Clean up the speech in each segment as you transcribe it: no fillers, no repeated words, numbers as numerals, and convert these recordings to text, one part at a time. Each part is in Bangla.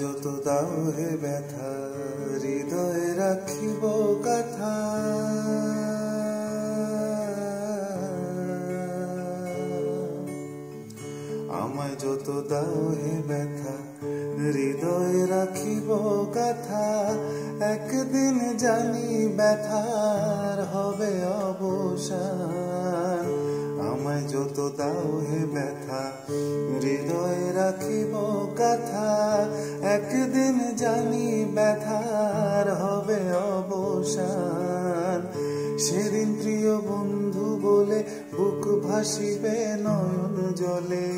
যত দাও হে ব্যথা, হৃদয়ে রাখিব কথা। আমায় যত দাও হে ব্যথা, হৃদয়ে রাখিব কথা। একদিন জানি ব্যথার হবে অবসান। আমায় যত দাও হে ব্যথা, হৃদয়ে রাখিব কথা। একদিন জানি ব্যথার হবে অবসান। সেদিন প্রিয় বন্ধু বলে বুক ভাসিবে নয়ন জলে।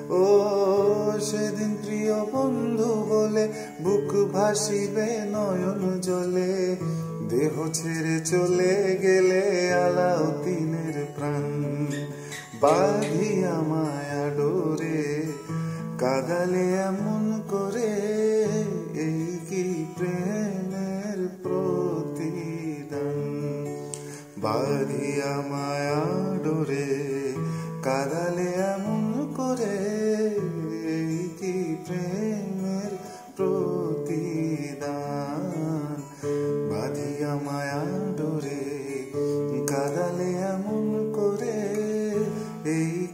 ও সেদিন প্রিয় বন্ধু বলে বুক ভাসিবে নয়ন জলে। দেহ ছেড়ে চলে গেলে আলাউদ্দিনের প্রাণ বাঁধিয়া মায়া ডোরে কাঁদালে এমন করে। এই কি প্রেমের প্রতিদান? বাঁধিয়া মায়া ডোরে কাঁদালে এমন করে। এই কি প্রেমের প্রতিদান? বাঁধিয়া মায়া ডোরে কাঁদালে এমন করে। এই